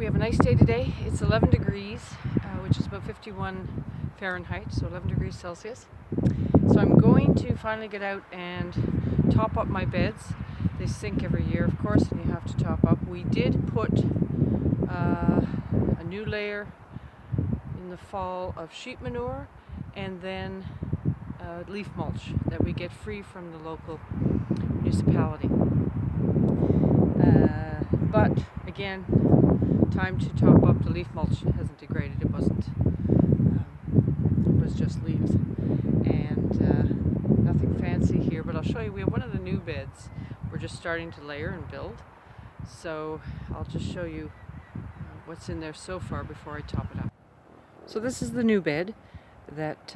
We have a nice day today. It's 11 degrees, which is about 51 Fahrenheit, so 11 degrees Celsius. So I'm going to finally get out and top up my beds. They sink every year, of course, and you have to top up. We did put a new layer in the fall of sheep manure and then leaf mulch that we get free from the local municipality. But again, time to top up. The leaf mulch hasn't degraded. It wasn't. It was just leaves and nothing fancy here. But I'll show you. We have one of the new beds. We're just starting to layer and build. So I'll just show you what's in there so far before I top it up. So this is the new bed that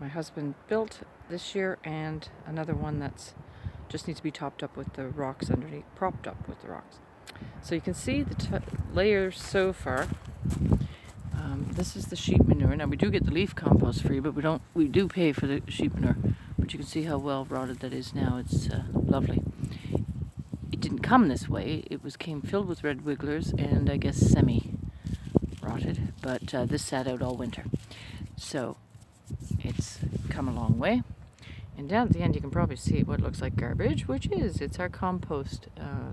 my husband built this year, and another one that's just needs to be topped up with the rocks underneath, propped up with the rocks. So you can see the layers so far. This is the sheep manure. Now we do get the leaf compost free, but we do pay for the sheep manure. But you can see how well rotted that is now. It's lovely. It didn't come this way. It came filled with red wigglers and I guess semi-rotted. But this sat out all winter. So it's come a long way. And down at the end you can probably see what looks like garbage, which it's our compost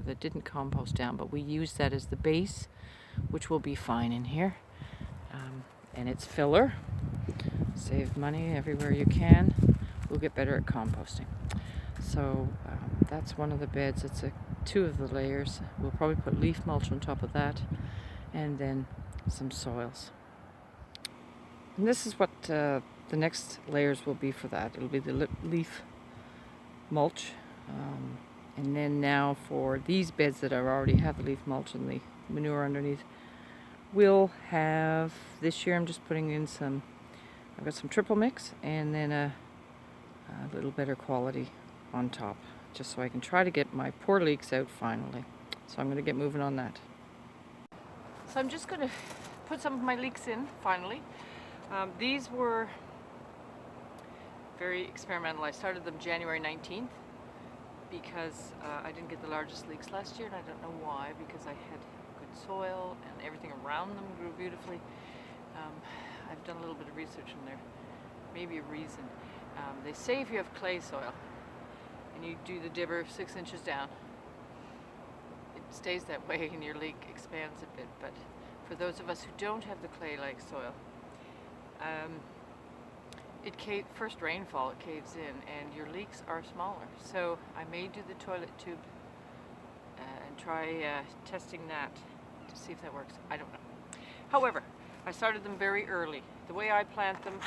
that didn't compost down, but we use that as the base, which will be fine in here. And it's filler. Save money everywhere you can. We'll get better at composting. So that's one of the beds. It's two of the layers. We'll probably put leaf mulch on top of that, and then some soils. And this is what the next layers will be for that. It'll be the leaf mulch, and then now for these beds that already have the leaf mulch and the manure underneath, we'll have, this year I'm just putting in I've got some triple mix and then a little better quality on top, just so I can try to get my poor leeks out finally. So I'm going to get moving on that. So I'm just going to put some of my leeks in finally. These were very experimental. I started them January 19th because I didn't get the largest leeks last year, and I don't know why, because I had good soil and everything around them grew beautifully. I've done a little bit of research and there may be a reason. They say if you have clay soil and you do the dibber 6 inches down, it stays that way and your leek expands a bit. But for those of us who don't have the clay-like soil, first rainfall, it caves in and your leeks are smaller. So I may do the toilet tube and try testing that to see if that works. I don't know. However, I started them very early. The way I plant them,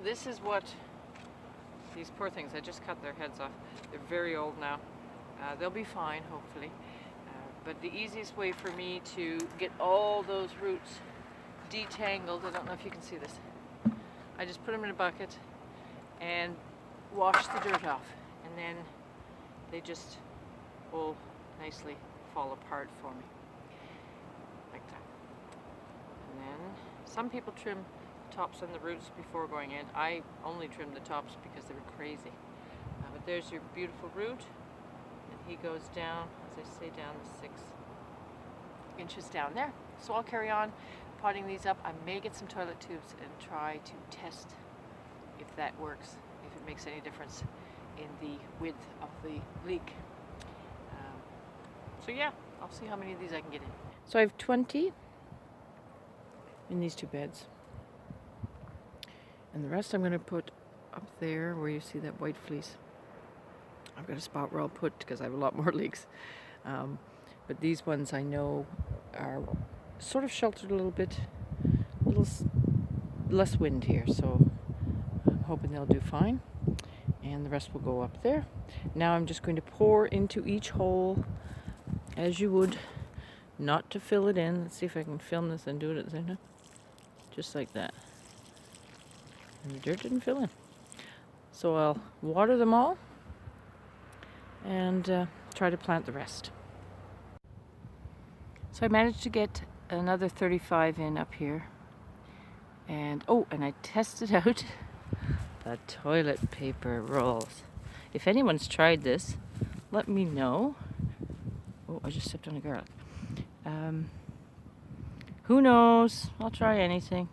this is what these poor things, I just cut their heads off. They're very old now. They'll be fine, hopefully. But the easiest way for me to get all those roots detangled, I don't know if you can see this, I just put them in a bucket and wash the dirt off, and then they just all nicely fall apart for me, like that. And then some people trim tops and the roots before going in. I only trimmed the tops because they were crazy. But there's your beautiful root, and he goes down, as I say, down the 6 inches down there. So I'll carry on potting these up. I may get some toilet tubes and try to test if that works, if it makes any difference in the width of the leek. So yeah, I'll see how many of these I can get in. So I have 20 in these two beds. And the rest I'm going to put up there where you see that white fleece. I've got a spot where I'll put, because I have a lot more leeks. But these ones I know are sort of sheltered a little bit, a little less wind here, so I'm hoping they'll do fine. And the rest will go up there. Now I'm just going to pour into each hole as you would, not to fill it in. Let's see if I can film this and do it at the same time. Just like that. And the dirt didn't fill in. So I'll water them all and try to plant the rest. So I managed to get another 35 in up here. And and I tested out the toilet paper rolls. If anyone's tried this, let me know. Oh, I just stepped on a garlic. Who knows? I'll try anything.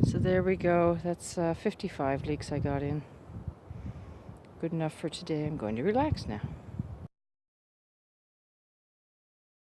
So there we go. That's 55 leeks I got in. Good enough for today. I'm going to relax now.